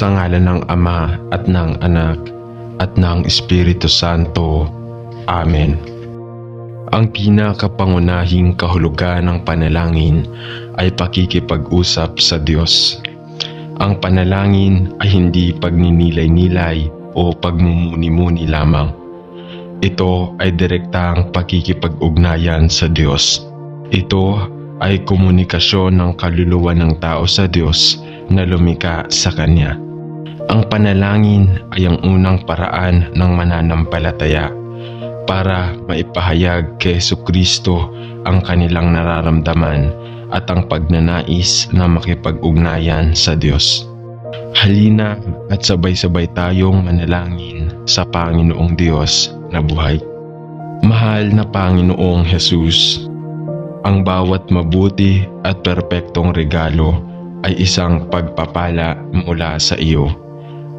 Sa ngalan ng Ama at ng Anak at ng Espiritu Santo. Amen. Ang pinakapangunahing kahulugan ng panalangin ay pakikipag-usap sa Diyos. Ang panalangin ay hindi pagninilay-nilay o pagmumuni-muni lamang. Ito ay direktang pakikipag-ugnayan sa Diyos. Ito ay komunikasyon ng kaluluwa ng tao sa Diyos na lumikha sa Kanya. Ang panalangin ay ang unang paraan ng mananampalataya para maipahayag kay Jesucristo ang kanilang nararamdaman at ang pagnanais na makipag-ugnayan sa Diyos. Halina at sabay-sabay tayong manalangin sa Panginoong Diyos na buhay. Mahal na Panginoong Jesus, ang bawat mabuti at perpektong regalo ay isang pagpapala mula sa iyo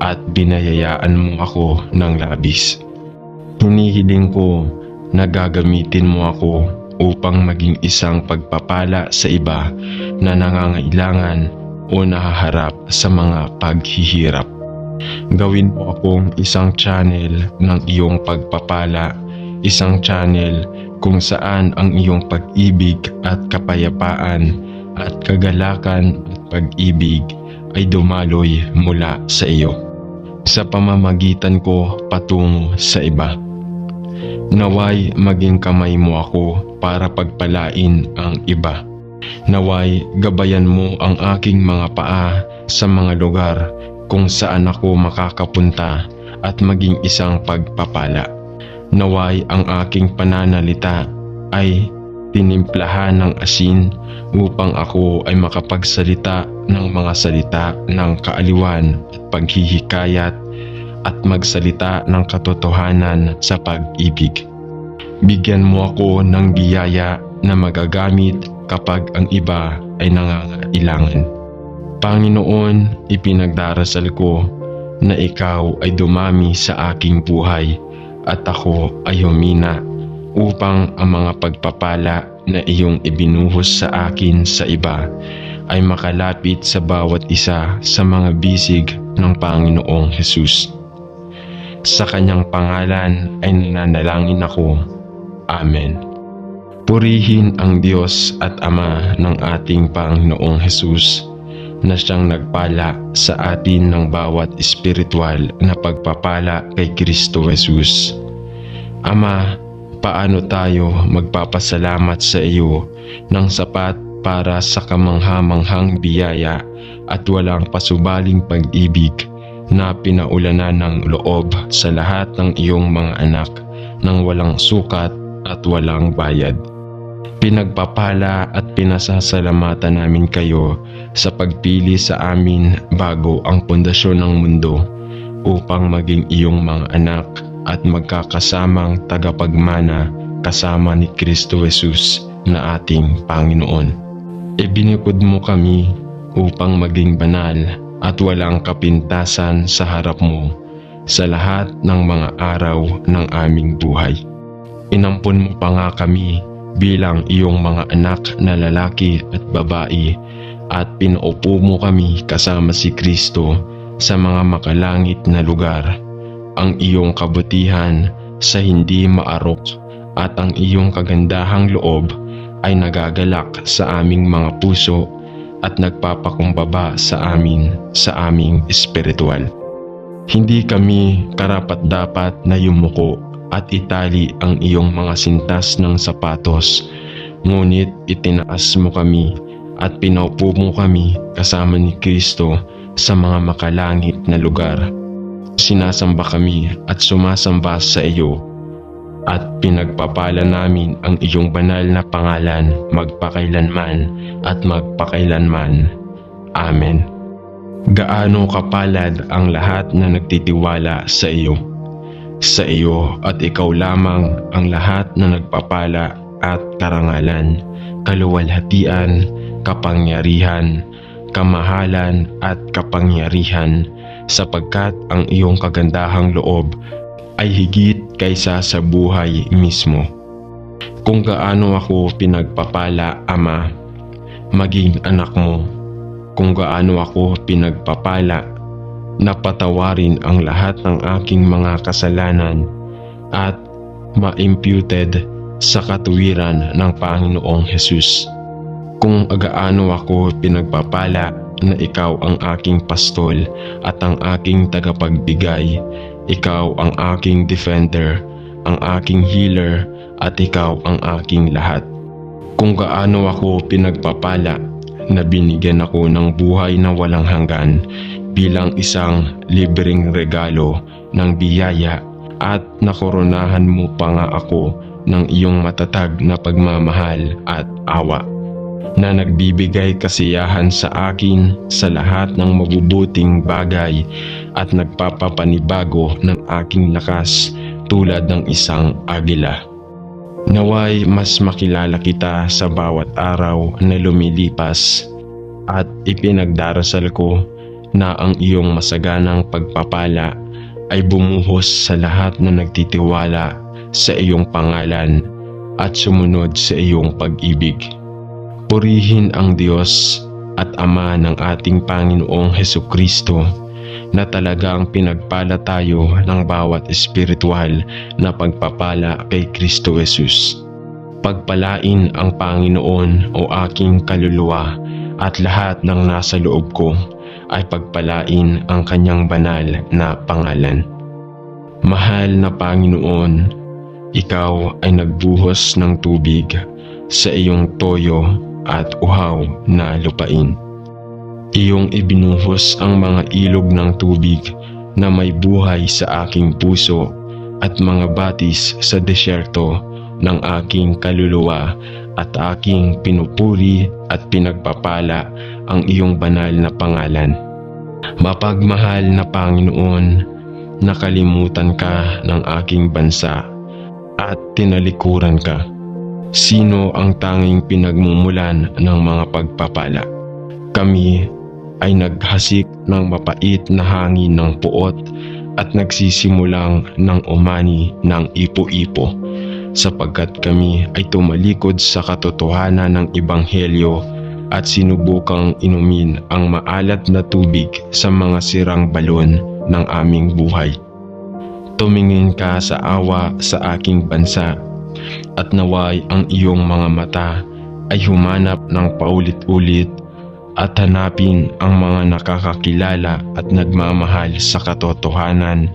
at binayayaan mo ako ng labis. Hinihiling ko na gagamitin mo ako upang maging isang pagpapala sa iba na nangangailangan o nahaharap sa mga paghihirap. Gawin mo akong isang channel ng iyong pagpapala, isang channel kung saan ang iyong pag-ibig at kapayapaan at kagalakan at pag-ibig ay dumaloy mula sa iyo sa pamamagitan ko patungo sa iba. Naway maging kamay mo ako para pagpalain ang iba. Naway gabayan mo ang aking mga paa sa mga lugar kung saan ako makakapunta at maging isang pagpapala. Naway ang aking pananalita ay tinimplahan ng asin upang ako ay makapagsalita ng mga salita ng kaaliwan at paghihikayat at magsalita ng katotohanan sa pag-ibig. Bigyan mo ako ng biyaya na magagamit kapag ang iba ay nangangailangan. Panginoon, ipinagdarasal ko na ikaw ay dumami sa aking buhay at ako ay humina upang ang mga pagpapala na iyong ibinuhos sa akin sa iba ay makalapit sa bawat isa sa mga bisig ng Panginoong Jesus. Sa kanyang pangalan ay nananalangin ako. Amen. Purihin ang Diyos at Ama ng ating Panginoong Jesus na siyang nagpala sa atin ng bawat espiritual na pagpapala kay Kristo Jesus. Ama, paano tayo magpapasalamat sa iyo ng sapat para sa kamangha-manghang biyaya at walang pasubaling pag-ibig na pinaulanan ng loob sa lahat ng iyong mga anak nang walang sukat at walang bayad. Pinagpapala at pinasasalamatan namin kayo sa pagpili sa amin bago ang pundasyon ng mundo upang maging iyong mga anak at magkakasamang tagapagmana kasama ni Kristo Jesus na ating Panginoon. Ibinikod mo kami upang maging banal at walang kapintasan sa harap mo sa lahat ng mga araw ng aming buhay. Inampon mo pa nga kami bilang iyong mga anak na lalaki at babae at pinaupo mo kami kasama si Kristo sa mga makalangit na lugar. Ang iyong kabutihan sa hindi maarok at ang iyong kagandahang loob ay nagagalak sa aming mga puso at nagpapakumbaba sa aming espiritual. Hindi kami karapat-dapat na yumuko at itali ang iyong mga sintas ng sapatos, ngunit itinaas mo kami at pinaupo mo kami kasama ni Kristo sa mga makalangit na lugar. Sinasamba kami at sumasamba sa iyo at pinagpapala namin ang iyong banal na pangalan magpakailanman at magpakailanman. Amen. Gaano kapalad ang lahat na nagtitiwala sa iyo. Sa iyo at ikaw lamang ang lahat na nagpapala at karangalan, kaluwalhatian, kapangyarihan, kamahalan at kapangyarihan, sapagkat ang iyong kagandahang loob ay higit kaysa sa buhay mismo. Kung gaano ako pinagpapala, Ama, maging anak mo. Kung gaano ako pinagpapala, na patawarin ang lahat ng aking mga kasalanan at ma-imputed sa katuwiran ng Panginoong Hesus. Kung agaano ako pinagpapala na ikaw ang aking pastol at ang aking tagapagbigay, ikaw ang aking defender, ang aking healer, at ikaw ang aking lahat. Kung gaano ako pinagpapala na binigyan ako ng buhay na walang hanggan bilang isang libreng regalo ng biyaya at nakoronahan mo pa nga ako ng iyong matatag na pagmamahal at awa na nagbibigay kasiyahan sa akin sa lahat ng mabubuting bagay at nagpapapanibago ng aking lakas tulad ng isang agila. Naway mas makilala kita sa bawat araw na lumilipas at ipinagdarasal ko na ang iyong masaganang pagpapala ay bumuhos sa lahat na nagtitiwala sa iyong pangalan at sumunod sa iyong pag-ibig. Purihin ang Diyos at Ama ng ating Panginoong Hesukristo na talagang pinagpala tayo ng bawat espiritual na pagpapala kay Kristo Jesus. Pagpalain ang Panginoon o aking kaluluwa at lahat ng nasa loob ko ay pagpalain ang kanyang banal na pangalan. Mahal na Panginoon, ikaw ay nagbuhos ng tubig sa iyong toyo at uhaw na lupain. Iyong ibinuhos ang mga ilog ng tubig na may buhay sa aking puso at mga batis sa desyerto ng aking kaluluwa at aking pinupuri at pinagpapala ang iyong banal na pangalan. Mapagmahal na Panginoon, nakalimutan ka ng aking bansa at tinalikuran ka. Sino ang tanging pinagmumulan ng mga pagpapala? Kami ay naghasik ng mapait na hangin ng puot at nagsisimulang ng umani ng ipo-ipo, sapagkat kami ay tumalikod sa katotohanan ng Ebanghelyo at sinubukang inumin ang maalat na tubig sa mga sirang balon ng aming buhay. Tumingin ka sa awa sa aking bansa at naway ang iyong mga mata ay humanap ng paulit-ulit at hanapin ang mga nakakakilala at nagmamahal sa katotohanan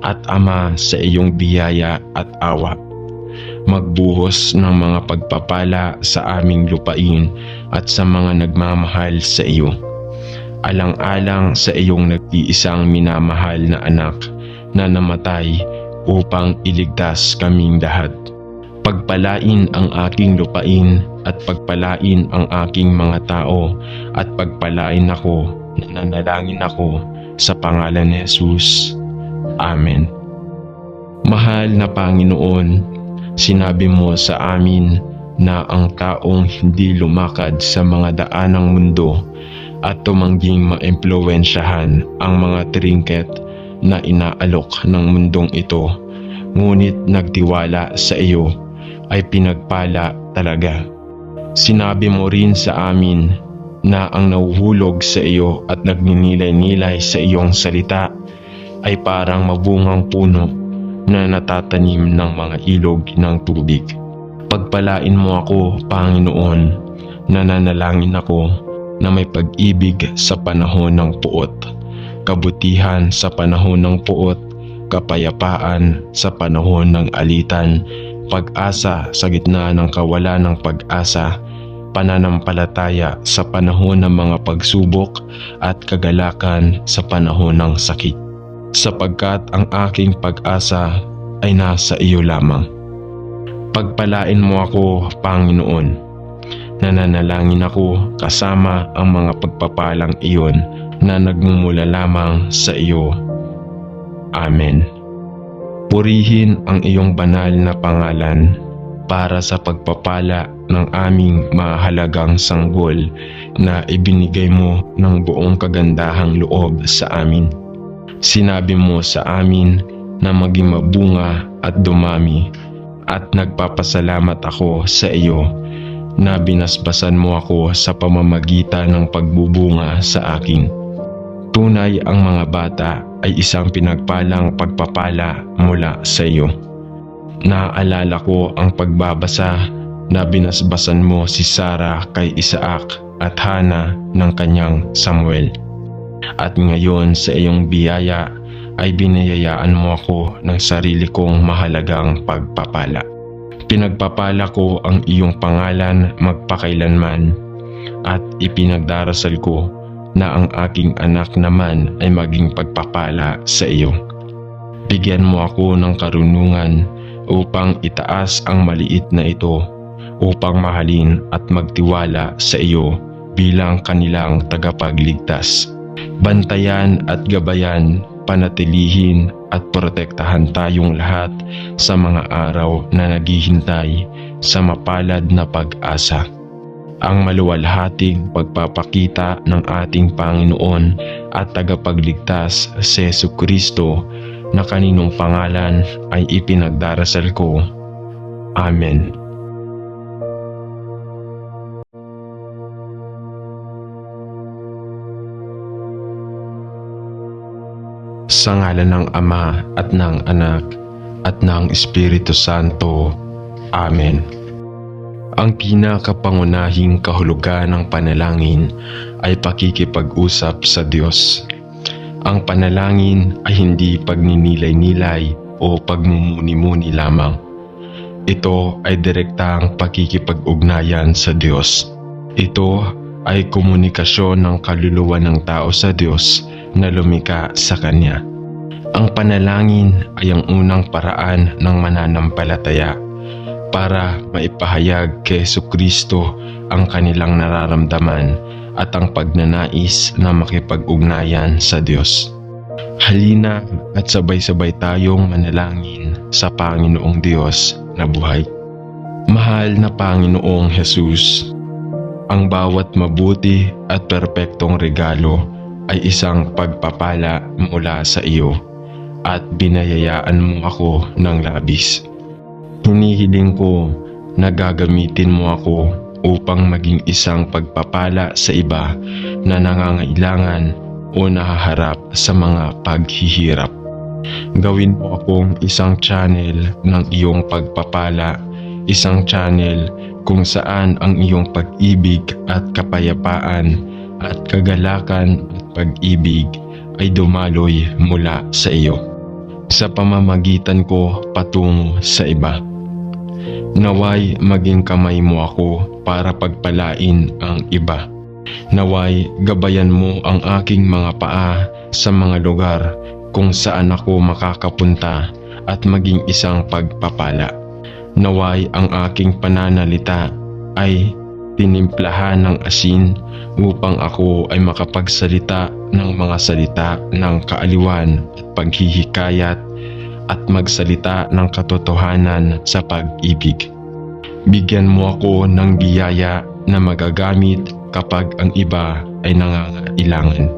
at Ama sa iyong biyaya at awa. Magbuhos ng mga pagpapala sa aming lupain at sa mga nagmamahal sa iyo. Alang-alang sa iyong nag-iisang minamahal na anak na namatay upang iligtas kaming lahat. Pagpalain ang aking lupain at pagpalain ang aking mga tao at pagpalain ako, nananalangin ako sa pangalan ni Jesus. Amen. Mahal na Panginoon, sinabi mo sa amin na ang taong hindi lumakad sa mga daan ng mundo at tumangging maimpluwensyahan ang mga trinket na inaalok ng mundong ito, ngunit nagtiwala sa iyo, ay pinagpala talaga. Sinabi mo rin sa amin na ang nahuhulog sa iyo at nagninilay-nilay sa iyong salita ay parang mabungang puno na natatanim ng mga ilog ng tubig. Pagpalain mo ako, Panginoon, nananalangin ako na may pag-ibig sa panahon ng puot, kabutihan sa panahon ng puot, kapayapaan sa panahon ng alitan, pag-asa sa gitna ng kawalan ng pag-asa, pananampalataya sa panahon ng mga pagsubok at kagalakan sa panahon ng sakit. Sapagkat ang aking pag-asa ay nasa iyo lamang. Pagpalain mo ako, Panginoon. Nananalangin ako kasama ang mga pagpapalang iyon na nagmumula lamang sa iyo. Amen. Purihin ang iyong banal na pangalan para sa pagpapala ng aming mahalagang sanggol na ibinigay mo ng buong kagandahang loob sa amin. Sinabi mo sa amin na maging mabunga at dumami, at nagpapasalamat ako sa iyo na binasbasan mo ako sa pamamagitan ng pagbubunga sa akin. Tunay ang mga bata ay isang pinagpalang pagpapala mula sa iyo. Naaalala ko ang pagbabasa na binasbasan mo si Sarah kay Isaac at Hana ng kanyang Samuel. At ngayon sa iyong biyaya ay biniyayaan mo ako ng sarili kong mahalagang pagpapala. Pinagpapala ko ang iyong pangalan magpakailanman at ipinagdarasal ko na ang aking anak naman ay maging pagpapala sa iyo. Bigyan mo ako ng karunungan upang itaas ang maliit na ito, upang mahalin at magtiwala sa iyo bilang kanilang tagapagligtas. Bantayan at gabayan, panatilihin at protektahan tayong lahat sa mga araw na naghihintay sa mapalad na pag-asa. Ang maluwalhating pagpapakita ng ating Panginoon at tagapagligtas si Jesucristo na kaninong pangalan ay ipinagdarasal ko. Amen. Sa ngalan ng Ama at ng Anak at ng Espiritu Santo. Amen. Ang pinakapangunahing kahulugan ng panalangin ay pakikipag-usap sa Diyos. Ang panalangin ay hindi pagninilay-nilay o pagmumuni-muni lamang. Ito ay direktang pakikipag-ugnayan sa Diyos. Ito ay komunikasyon ng kaluluwa ng tao sa Diyos na lumikha sa Kanya. Ang panalangin ay ang unang paraan ng mananampalataya para maipahayag kay Jesucristo ang kanilang nararamdaman at ang pagnanais na makipag-ugnayan sa Diyos. Halina at sabay-sabay tayong manalangin sa Panginoong Diyos na buhay. Mahal na Panginoong Jesus, ang bawat mabuti at perpektong regalo ay isang pagpapala mula sa iyo at binayayaan mo ako ng labis. Hinihiling ko na gagamitin mo ako upang maging isang pagpapala sa iba na nangangailangan o nahaharap sa mga paghihirap. Gawin mo akong isang channel ng iyong pagpapala, isang channel kung saan ang iyong pag-ibig at kapayapaan at kagalakan at pag-ibig ay dumaloy mula sa iyo sa pamamagitan ko patungo sa iba. Naway maging kamay mo ako para pagpalain ang iba. Naway gabayan mo ang aking mga paa sa mga lugar kung saan ako makakapunta at maging isang pagpapala. Naway ang aking pananalita ay tinimplahan ng asin upang ako ay makapagsalita ng mga salita ng kaaliwan at paghihikayat at magsalita ng katotohanan sa pag-ibig. Bigyan mo ako ng biyaya na magagamit kapag ang iba ay nangangailangan.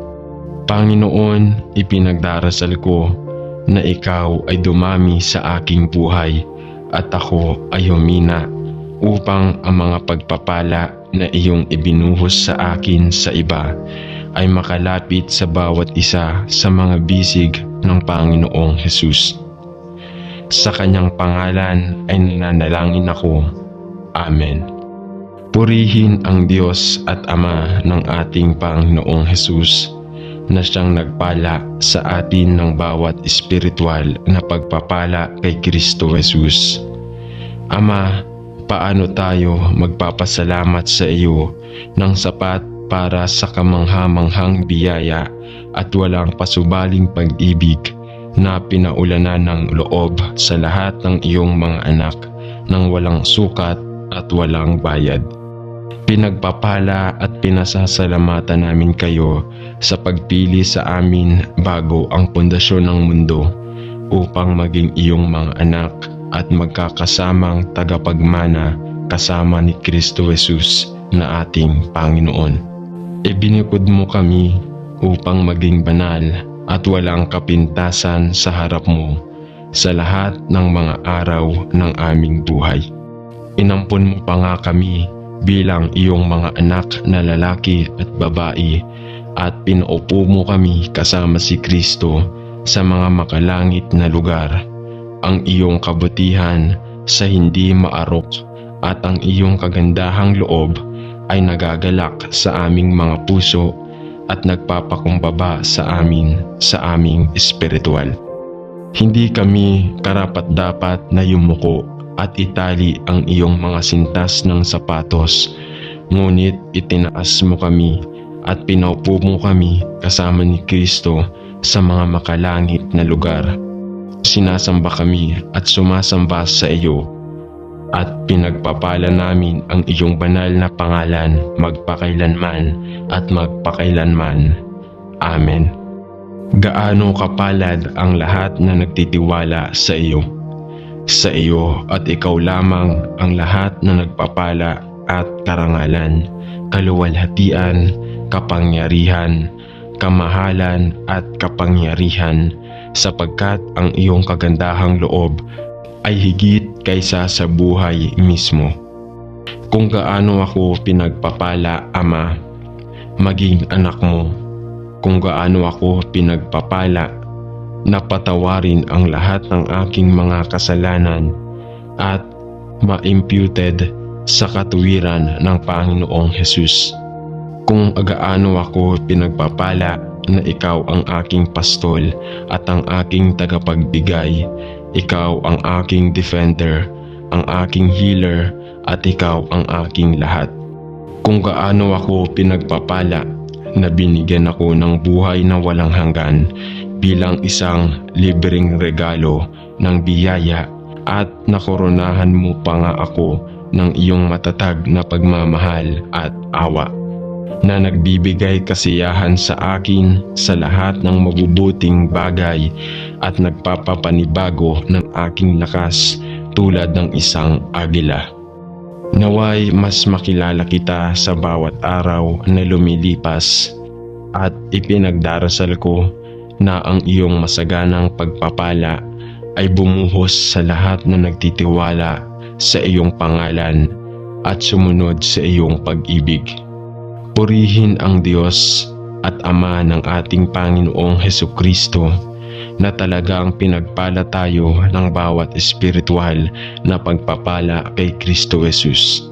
Panginoon, ipinagdarasal ko na ikaw ay dumami sa aking buhay at ako ay humina upang ang mga pagpapala na iyong ibinuhos sa akin sa iba ay makalapit sa bawat isa sa mga bisig ng Panginoong Jesus. Sa kanyang pangalan ay nananalangin ako. Amen. Purihin ang Diyos at Ama ng ating Panginoong Jesus na siyang nagpala sa atin ng bawat espiritual na pagpapala kay Kristo Jesus. Ama, paano tayo magpapasalamat sa iyo ng sapat para sa kamangha-manghang biyaya at walang pasubaling pag-ibig na pinaulanan ng loob sa lahat ng iyong mga anak nang walang sukat at walang bayad. Pinagpapala at pinasasalamatan namin kayo sa pagpili sa amin bago ang pundasyon ng mundo upang maging iyong mga anak at magkakasamang tagapagmana kasama ni Kristo Jesus na ating Panginoon. Ibinikod mo kami upang maging banal at walang kapintasan sa harap mo sa lahat ng mga araw ng aming buhay. Inampon mo pa nga kami bilang iyong mga anak na lalaki at babae at pinaupo mo kami kasama si Kristo sa mga makalangit na lugar. Ang iyong kabutihan sa hindi maarok at ang iyong kagandahang loob ay nagagalak sa aming mga puso at nagpapakumbaba sa aming espiritual. Hindi kami karapat-dapat na yumuko at itali ang iyong mga sintas ng sapatos, ngunit itinaas mo kami at pinaupo mo kami kasama ni Kristo sa mga makalangit na lugar. Sinasamba kami at sumasamba sa iyo at pinagpapala namin ang iyong banal na pangalan magpakailanman at magpakailanman. Amen. Gaano kapalad ang lahat na nagtitiwala sa iyo. Sa iyo at ikaw lamang ang lahat na nagpapala at karangalan, kaluwalhatian, kapangyarihan, kamahalan at kapangyarihan, sapagkat ang iyong kagandahang loob ay higit kaysa sa buhay mismo. Kung gaano ako pinagpapala, Ama, maging anak mo. Kung gaano ako pinagpapala, napatawarin ang lahat ng aking mga kasalanan at ma-imputed sa katuwiran ng Panginoong Hesus. Kung gaano ako pinagpapala na ikaw ang aking pastol at ang aking tagapagbigay, ikaw ang aking defender, ang aking healer, at ikaw ang aking lahat. Kung gaano ako pinagpapala na binigyan ako ng buhay na walang hanggan bilang isang libreng regalo ng biyaya at nakoronahan mo pa nga ako ng iyong matatag na pagmamahal at awa, na nagbibigay kasiyahan sa akin sa lahat ng mabubuting bagay at nagpapapanibago ng aking lakas tulad ng isang agila. Naway mas makilala kita sa bawat araw na lumilipas at ipinagdarasal ko na ang iyong masaganang pagpapala ay bumuhos sa lahat na nagtitiwala sa iyong pangalan at sumunod sa iyong pag-ibig. Purihin ang Diyos at Ama ng ating Panginoong Hesukristo na talagang pinagpala tayo ng bawat espiritual na pagpapala kay Kristo Jesus.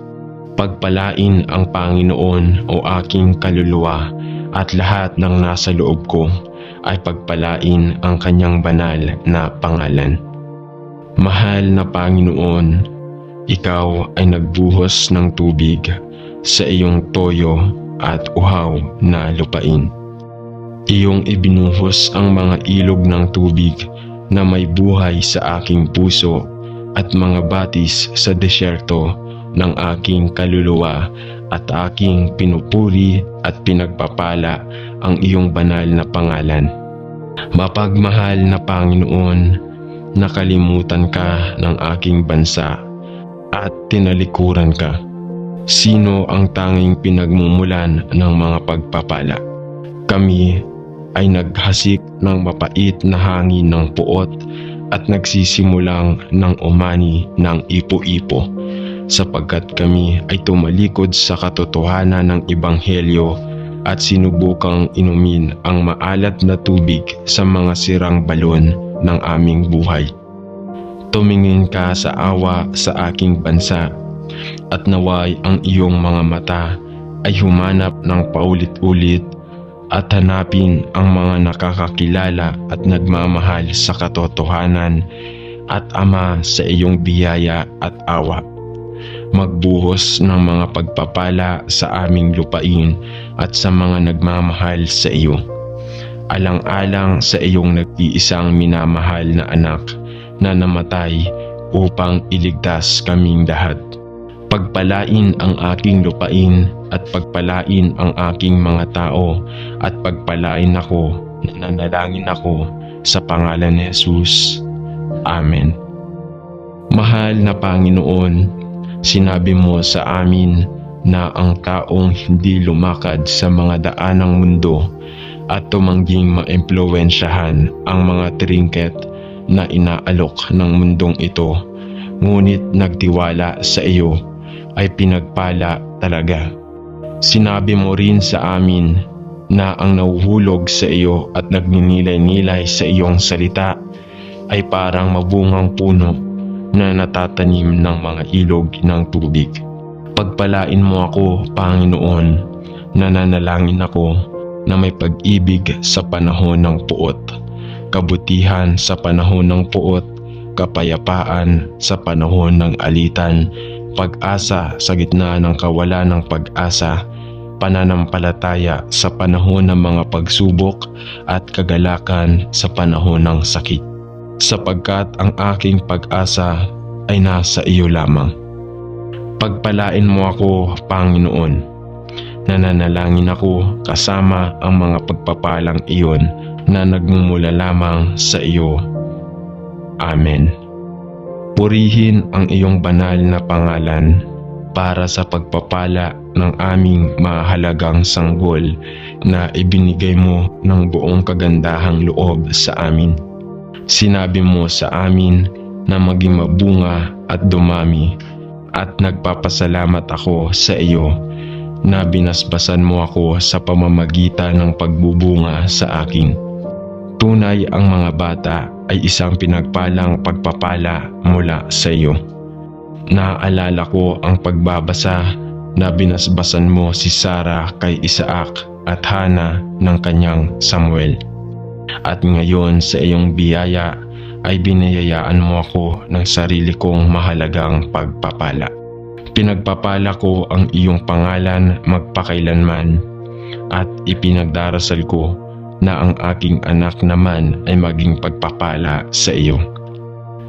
Pagpalain ang Panginoon o aking kaluluwa at lahat ng nasa loob ko ay pagpalain ang kanyang banal na pangalan. Mahal na Panginoon, ikaw ay nagbuhos ng tubig sa iyong toyo at uhaw na lupain. Iyong ibinuhos ang mga ilog ng tubig na may buhay sa aking puso at mga batis sa desyerto ng aking kaluluwa, at aking pinupuri at pinagpapala ang iyong banal na pangalan. Mapagmahal na Panginoon, nakalimutan ka ng aking bansa at tinalikuran ka. Sino ang tanging pinagmumulan ng mga pagpapala? Kami ay naghasik ng mapait na hangin ng puot at nagsisimulang ng umani ng ipo-ipo, sapagkat kami ay tumalikod sa katotohanan ng Ebanghelyo at sinubukang inumin ang maalat na tubig sa mga sirang balon ng aming buhay. Tumingin ka sa awa sa aking bansa, at naway ang iyong mga mata ay humanap ng paulit-ulit at hanapin ang mga nakakakilala at nagmamahal sa katotohanan at Ama sa iyong biyaya at awa. Magbuhos ng mga pagpapala sa aming lupain at sa mga nagmamahal sa iyo. Alang-alang sa iyong nag-iisang minamahal na anak na namatay upang iligtas kaming lahat. Pagpalain ang aking lupain at pagpalain ang aking mga tao at pagpalain ako na nanalangin ako sa pangalan ni Jesus. Amen. Mahal na Panginoon, sinabi mo sa amin na ang taong hindi lumakad sa mga daan ng mundo at tumangging maimpluwensyahan ang mga trinket na inaalok ng mundong ito, ngunit nagtiwala sa iyo, ay pinagpala talaga. Sinabi mo rin sa amin na ang nahuhulog sa iyo at nagninilay-nilay sa iyong salita ay parang mabungang puno na natatanim ng mga ilog ng tubig. Pagpalain mo ako, Panginoon, nananalangin ako na may pag-ibig sa panahon ng puot, kabutihan sa panahon ng puot, kapayapaan sa panahon ng alitan, pag-asa sa gitna ng kawalan ng pag-asa, pananampalataya sa panahon ng mga pagsubok at kagalakan sa panahon ng sakit. Sapagkat ang aking pag-asa ay nasa iyo lamang. Pagpalain mo ako, Panginoon. Nananalangin ako kasama ang mga pagpapalang iyon na nagmumula lamang sa iyo. Amen. Purihin ang iyong banal na pangalan para sa pagpapala ng aming mahalagang sanggol na ibinigay mo ng buong kagandahang loob sa amin. Sinabi mo sa amin na maging mabunga at dumami, at nagpapasalamat ako sa iyo na binasbasan mo ako sa pamamagitan ng pagbubunga sa akin. Tunay ang mga bata ay isang pinagpalang pagpapala mula sa iyo. Naaalala ko ang pagbabasa na binasbasan mo si Sarah kay Isaac at Hana ng kanyang Samuel. At ngayon sa iyong biyaya ay biniyayaan mo ako ng sarili kong mahalagang pagpapala. Pinagpapala ko ang iyong pangalan magpakailanman at ipinagdarasal ko na ang aking anak naman ay maging pagpapala sa iyo.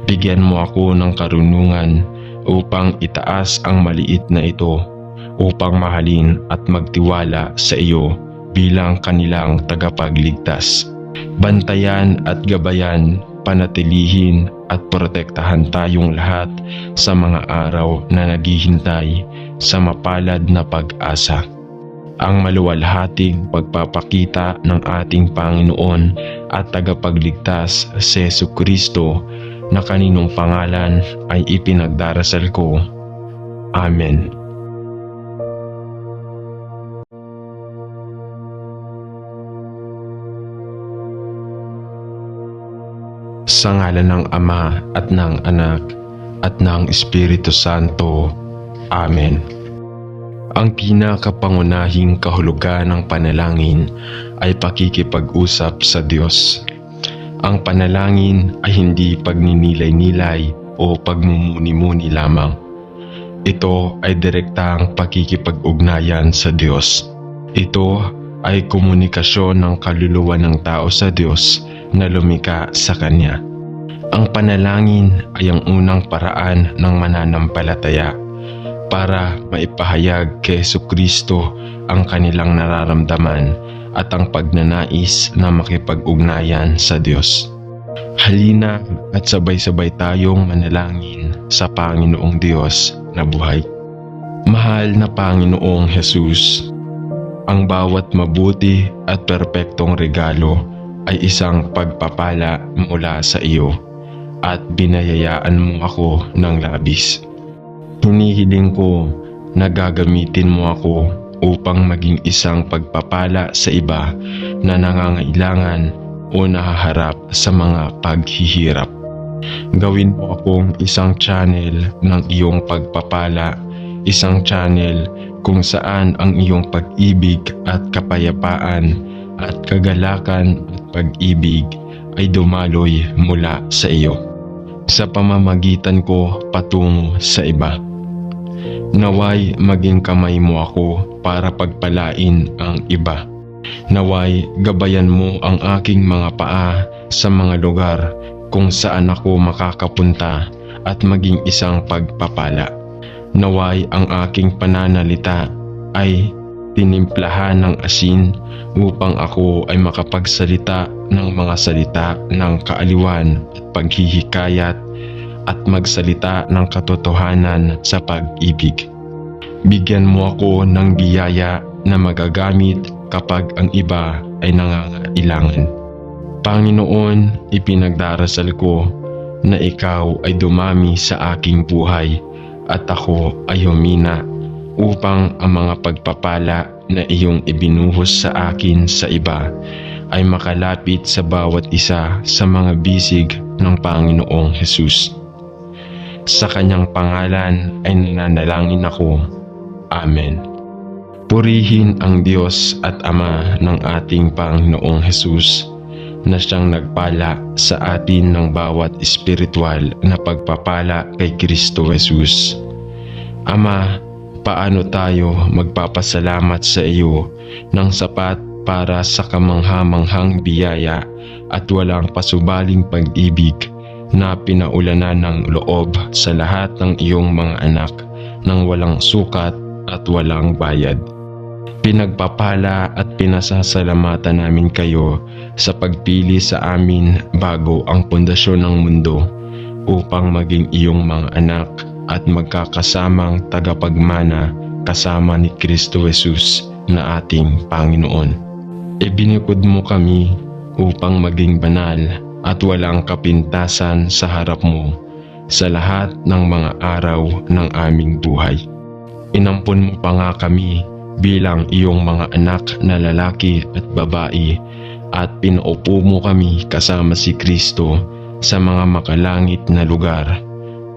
Bigyan mo ako ng karunungan upang itaas ang maliit na ito, upang mahalin at magtiwala sa iyo bilang kanilang tagapagligtas. Bantayan at gabayan, panatilihin at protektahan tayong lahat sa mga araw na naghihintay sa mapalad na pag-asa. Ang maluwalhating pagpapakita ng ating Panginoon at tagapagligtas si Jesucristo na kaninong pangalan ay ipinagdarasal ko. Amen. Sa ngalan ng Ama at ng Anak at ng Espiritu Santo. Amen. Ang pinakapangunahing kahulugan ng panalangin ay pakikipag-usap sa Diyos. Ang panalangin ay hindi pagninilay-nilay o pagmumuni-muni lamang. Ito ay direktang pakikipag-ugnayan sa Diyos. Ito ay komunikasyon ng kaluluwa ng tao sa Diyos na lumikha sa Kanya. Ang panalangin ay ang unang paraan ng mananampalataya para maipahayag kay Jesucristo ang kanilang nararamdaman at ang pagnanais na makipag-ugnayan sa Diyos. Halina at sabay-sabay tayong manalangin sa Panginoong Diyos na buhay. Mahal na Panginoong Jesus, ang bawat mabuti at perpektong regalo ay isang pagpapala mula sa iyo at binayayaan mo ako ng labis. Hinihiling ko na gagamitin mo ako upang maging isang pagpapala sa iba na nangangailangan o nahaharap sa mga paghihirap. Gawin mo akong isang channel ng iyong pagpapala, isang channel kung saan ang iyong pag-ibig at kapayapaan at kagalakan at pag-ibig ay dumaloy mula sa iyo sa pamamagitan ko patungo sa iba. Naway maging kamay mo ako para pagpalain ang iba. Naway gabayan mo ang aking mga paa sa mga lugar kung saan ako makakapunta at maging isang pagpapala. Naway ang aking pananalita ay tinimplahan ng asin upang ako ay makapagsalita ng mga salita ng kaaliwan at paghihikayat at magsalita ng katotohanan sa pag-ibig. Bigyan mo ako ng biyaya na magagamit kapag ang iba ay nangangailangan. Panginoon, ipinagdarasal ko na ikaw ay dumami sa aking buhay at ako ay humina upang ang mga pagpapala na iyong ibinuhos sa akin sa iba ay makalapit sa bawat isa sa mga bisig ng Panginoong Hesus. Sa kanyang pangalan ay nananalangin ako. Amen. Purihin ang Diyos at Ama ng ating Panginoong Hesus na siyang nagpala sa atin ng bawat espiritual na pagpapala kay Kristo Jesus. Ama, paano tayo magpapasalamat sa iyo ng sapat para sa kamangha-manghang biyaya at walang pasubaling pag-ibig na pinaulanan ng loob sa lahat ng iyong mga anak nang walang sukat at walang bayad. Pinagpapala at pinasasalamatan namin kayo sa pagpili sa amin bago ang pundasyon ng mundo upang maging iyong mga anak at magkakasamang tagapagmana kasama ni Kristo Jesus na ating Panginoon. Ibinikod mo kami upang maging banal at walang kapintasan sa harap mo sa lahat ng mga araw ng aming buhay. Inampon mo pa nga kami bilang iyong mga anak na lalaki at babae at pinaupo mo kami kasama si Kristo sa mga makalangit na lugar.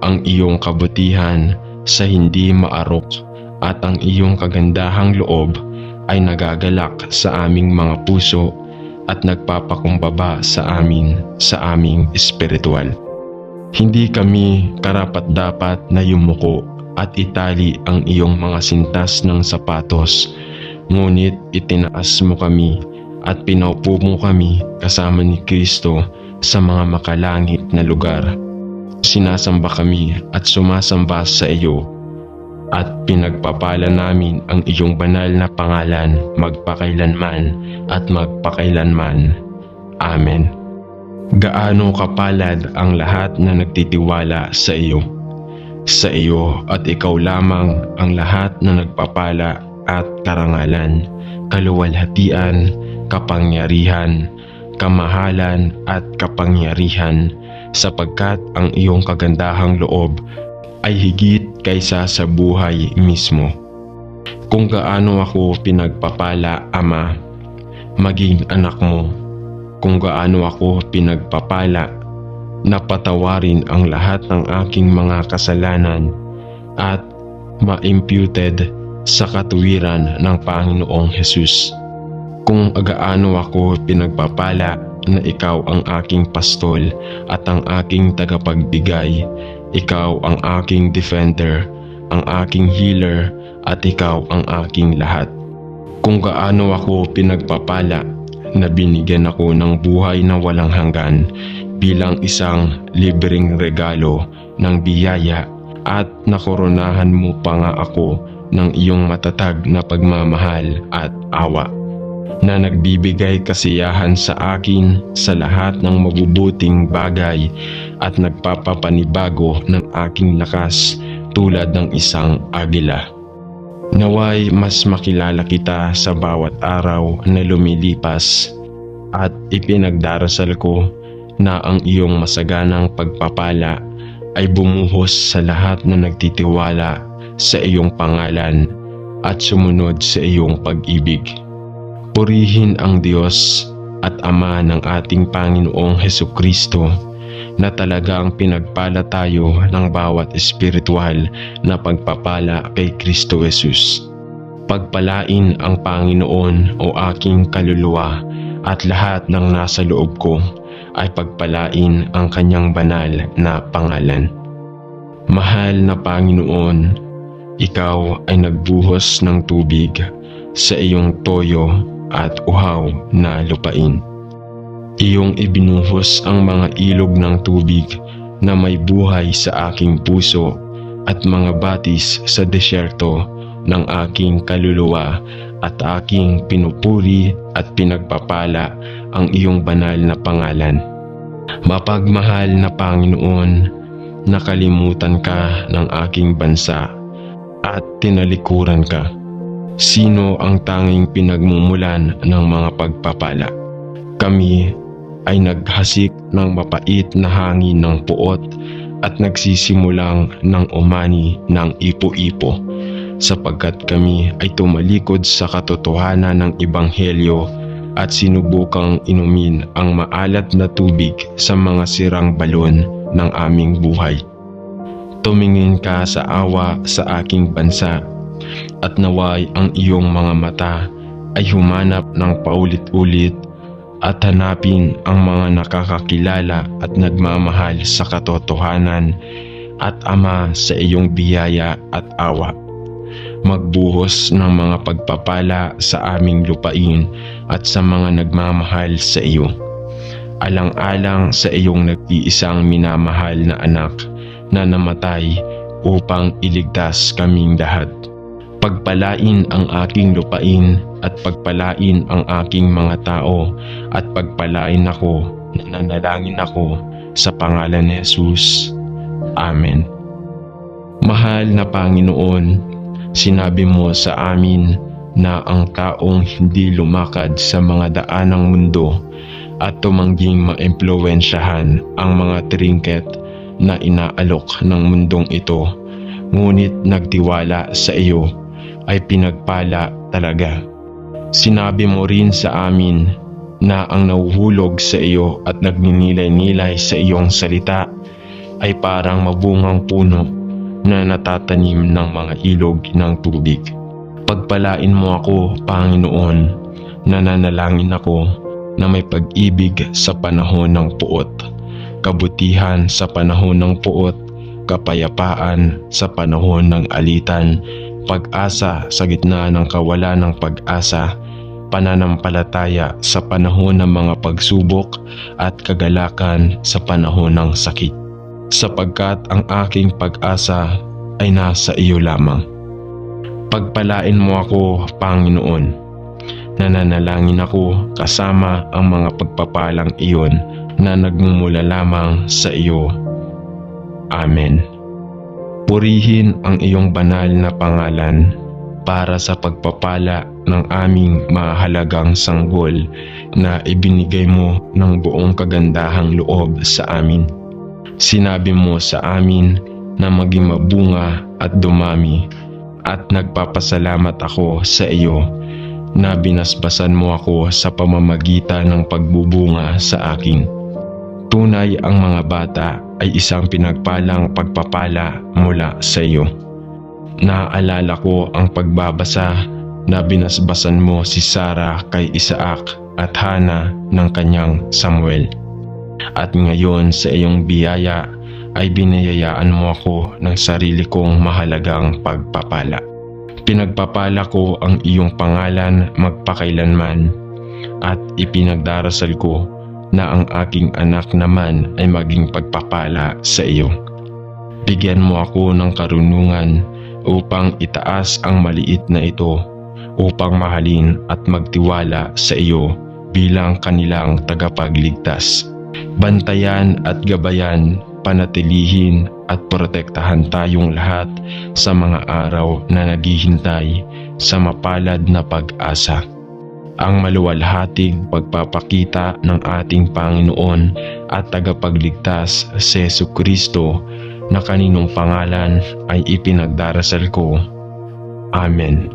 Ang iyong kabutihan sa hindi maarok at ang iyong kagandahang loob ay nagagalak sa aming mga puso at nagpapakumbaba sa aming espiritual. Hindi kami karapat-dapat na yumuko at itali ang iyong mga sintas ng sapatos, ngunit itinaas mo kami at pinaupo mo kami kasama ni Kristo sa mga makalangit na lugar. Sinasamba kami at sumasamba sa iyo at pinagpapala namin ang iyong banal na pangalan magpakailanman at magpakailanman. Amen. Gaano kapalad ang lahat na nagtitiwala sa iyo. Sa iyo at ikaw lamang ang lahat na nagpapala at karangalan, kaluwalhatian, kapangyarihan, kamahalan at kapangyarihan, sapagkat ang iyong kagandahang loob ay higit kaysa sa buhay mismo. Kung gaano ako pinagpapala, Ama, maging anak mo. Kung gaano ako pinagpapala, napatawarin ang lahat ng aking mga kasalanan at ma-imputed sa katuwiran ng Panginoong Hesus. Kung agaano ako pinagpapala na ikaw ang aking pastol at ang aking tagapagbigay, ikaw ang aking defender, ang aking healer at ikaw ang aking lahat. Kung gaano ako pinagpapala na binigyan ako ng buhay na walang hanggan bilang isang libreng regalo ng biyaya at nakoronahan mo pa nga ako ng iyong matatag na pagmamahal at awa na nagbibigay kasiyahan sa akin sa lahat ng mabubuting bagay at nagpapapanibago ng aking lakas tulad ng isang agila. Naway mas makilala kita sa bawat araw na lumilipas at ipinagdarasal ko na ang iyong masaganang pagpapala ay bumuhos sa lahat na nagtitiwala sa iyong pangalan at sumunod sa iyong pag-ibig. Purihin ang Diyos at Ama ng ating Panginoong Hesukristo na talagang pinagpala tayo ng bawat espiritual na pagpapala kay Kristo Jesus. Pagpalain ang Panginoon o aking kaluluwa at lahat ng nasa loob ko ay pagpalain ang kanyang banal na pangalan. Mahal na Panginoon, ikaw ay nagbuhos ng tubig sa iyong toyo at uhaw na lupain. Iyong ibinuhos ang mga ilog ng tubig na may buhay sa aking puso at mga batis sa desyerto ng aking kaluluwa at aking pinupuri at pinagpapala ang iyong banal na pangalan. Mapagmahal na Panginoon, nakalimutan ka ng aking bansa at tinalikuran ka. Sino ang tanging pinagmumulan ng mga pagpapala? Kami ay naghasik ng mapait na hangin ng puot at nagsisimulang ng umani ng ipo-ipo. sapagkat kami ay tumalikod sa katotohanan ng Ebanghelyo at sinubukang inumin ang maalat na tubig sa mga sirang balon ng aming buhay. Tumingin ka sa awa sa aking bansa at naway ang iyong mga mata ay humanap ng paulit-ulit at hanapin ang mga nakakakilala at nagmamahal sa katotohanan at ama sa iyong biyaya at awa. Magbuhos ng mga pagpapala sa aming lupain at sa mga nagmamahal sa iyo. Alang-alang sa iyong nag-iisang minamahal na anak na namatay upang iligtas kaming lahat. Pagpalain ang aking lupain at pagpalain ang aking mga tao at pagpalain ako, nananalangin ako sa pangalan ni Jesus. Amen. Mahal na Panginoon, sinabi mo sa amin na ang taong hindi lumakad sa mga daan ng mundo at tumangging maimpluwensyahan ang mga trinket na inaalok ng mundong ito, ngunit nagtiwala sa iyo, ay pinagpala talaga. Sinabi mo rin sa amin na ang nahuhulog sa iyo at nagninilay-nilay sa iyong salita ay parang mabungang puno na natatanim ng mga ilog ng tubig. Pagpalain mo ako, Panginoon, nananalangin ako na may pag-ibig sa panahon ng puot, kabutihan sa panahon ng puot, kapayapaan sa panahon ng alitan, pag-asa sa gitna ng kawalan ng pag-asa, pananampalataya sa panahon ng mga pagsubok at kagalakan sa panahon ng sakit. Sapagkat ang aking pag-asa ay nasa iyo lamang. Pagpalain mo ako, Panginoon. Nananalangin ako kasama ang mga pagpapalang iyon na nagmumula lamang sa iyo. Amen. Purihin ang iyong banal na pangalan para sa pagpapala ng aming mahalagang sanggol na ibinigay mo ng buong kagandahang loob sa amin. Sinabi mo sa amin na maging mabunga at dumami, at nagpapasalamat ako sa iyo na binasbasan mo ako sa pamamagitan ng pagbubunga sa akin. Tunay ang mga bata ay isang pinagpalang pagpapala mula sa iyo. Naaalala ko ang pagbabasa na binasbasan mo si Sarah kay Isaac at Hana ng kanyang Samuel. At ngayon sa iyong biyaya ay biniyayaan mo ako ng sarili kong mahalagang pagpapala. Pinagpapala ko ang iyong pangalan magpakailanman at ipinagdarasal ko na ang aking anak naman ay maging pagpapala sa iyo. Bigyan mo ako ng karunungan upang itaas ang maliit na ito, upang mahalin at magtiwala sa iyo bilang kanilang tagapagligtas. Bantayan at gabayan, panatilihin at protektahan tayong lahat sa mga araw na naghihintay sa mapalad na pag-asa. Ang maluwalhating pagpapakita ng ating Panginoon at tagapagligtas si Jesucristo, na kaninong pangalan ay ipinagdarasal ko. Amen.